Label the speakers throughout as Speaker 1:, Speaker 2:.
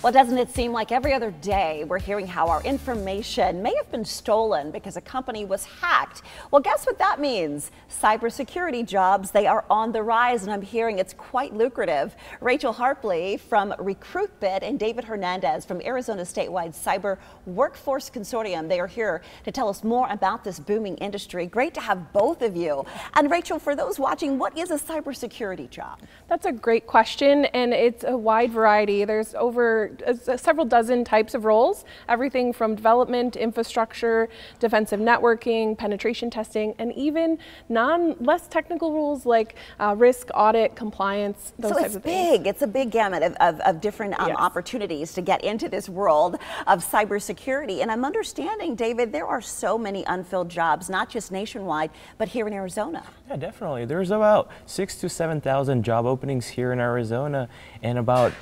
Speaker 1: Well, doesn't it seem like every other day we're hearing how our information may have been stolen because a company was hacked? Well, guess what that means? Cybersecurity jobs, they are on the rise, and I'm hearing it's quite lucrative. Rachel Harpley from RecruitBit and David Hernandez from Arizona Statewide Cyber Workforce Consortium, they are here to tell us more about this booming industry. Great to have both of you. And Rachel, for those watching, what is a cybersecurity job?
Speaker 2: That's a great question, and it's a wide variety. There's over several dozen types of roles, everything from development, infrastructure, defensive networking, penetration testing, and even less technical roles like risk, audit, compliance, those types of things.
Speaker 1: It's a big gamut of different opportunities to get into this world of cybersecurity. And I'm understanding, David, there are so many unfilled jobs, not just nationwide, but here in Arizona.
Speaker 3: Yeah, definitely. There's about 6,000 to 7,000 job openings here in Arizona, and about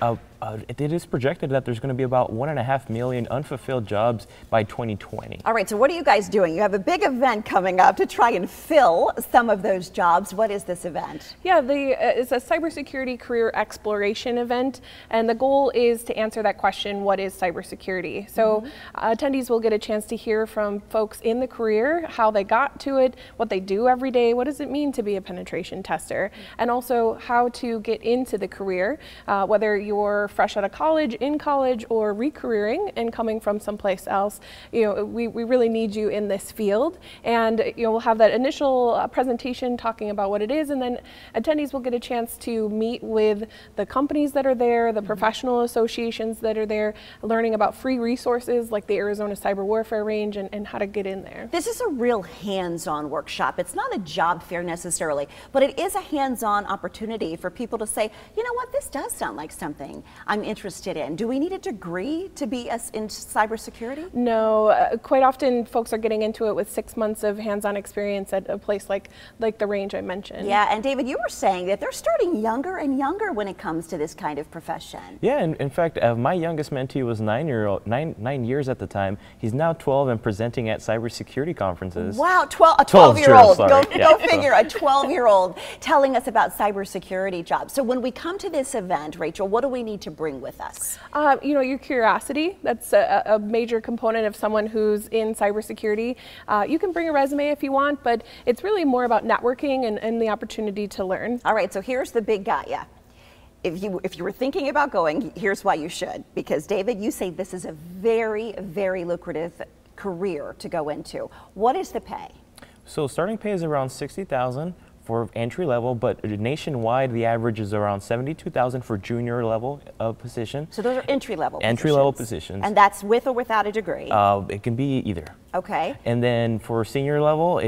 Speaker 3: it is projected that there's going to be about 1.5 million unfulfilled jobs by 2020.
Speaker 1: All right, so what are you guys doing? You have a big event coming up to try and fill some of those jobs. What is this event?
Speaker 2: Yeah, it's a cybersecurity career exploration event, and the goal is to answer that question, what is cybersecurity? So attendees will get a chance to hear from folks in the career, how they got to it, what they do every day, what does it mean to be a penetration tester, and also how to get into the career, whether you're fresh out of college, in college, or re-careering and coming from someplace else. We really need you in this field, and we'll have that initial presentation talking about what it is, and then attendees will get a chance to meet with the companies that are there, the professional associations that are there, learning about free resources like the Arizona Cyber Warfare Range and how to get in there.
Speaker 1: This is a real hands-on workshop. It's not a job fair necessarily, but it is a hands-on opportunity for people to say, you know what, this does sound like something I'm interested in. Do we need a degree to be in cybersecurity?
Speaker 2: No, quite often folks are getting into it with 6 months of hands-on experience at a place like the range I mentioned.
Speaker 1: Yeah, and David, you were saying that they're starting younger and younger when it comes to this kind of profession.
Speaker 3: Yeah, and in fact, my youngest mentee was 9 years at the time. He's now 12 and presenting at cybersecurity conferences.
Speaker 1: Wow, a 12-year-old.
Speaker 3: Sure,
Speaker 1: go figure, a 12-year-old telling us about cybersecurity jobs. So when we come to this event, Rachel, what do we need to bring with us?
Speaker 2: Your curiosity. That's a major component of someone who's in cybersecurity. You can bring a resume if you want, but it's really more about networking and the opportunity to learn.
Speaker 1: All right, so here's the big guy. Yeah. If you were thinking about going, here's why you should. Because David, you say this is a very, very lucrative career to go into. What is the pay?
Speaker 3: So starting pay is around $60,000 for entry level, but nationwide the average is around $72,000 for junior level position.
Speaker 1: So those are entry level
Speaker 3: positions.
Speaker 1: And that's with or without a degree?
Speaker 3: It can be either.
Speaker 1: Okay.
Speaker 3: And then for senior level,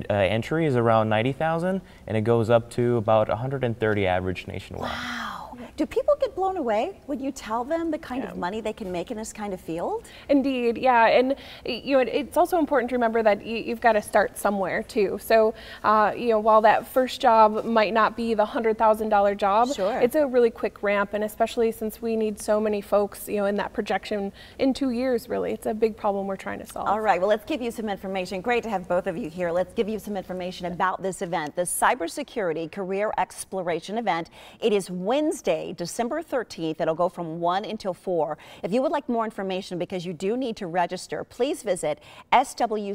Speaker 3: entry is around $90,000, and it goes up to about 130 average nationwide.
Speaker 1: Wow. Do people get blown away when you tell them the kind of money they can make in this kind of field?
Speaker 2: Indeed, yeah, and it's also important to remember that you've got to start somewhere too. So, while that first job might not be the $100,000 job, it's a really quick ramp, and especially since we need so many folks, in that projection in 2 years, really, it's a big problem we're trying to solve.
Speaker 1: All right, well, let's give you some information. Great to have both of you here. Let's give you some information about this event, the Cybersecurity Career Exploration event. It is Wednesday, December 13th. It'll go from 1 until 4. If you would like more information, because you do need to register, please visit swcse.com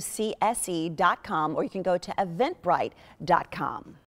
Speaker 1: or you can go to eventbrite.com.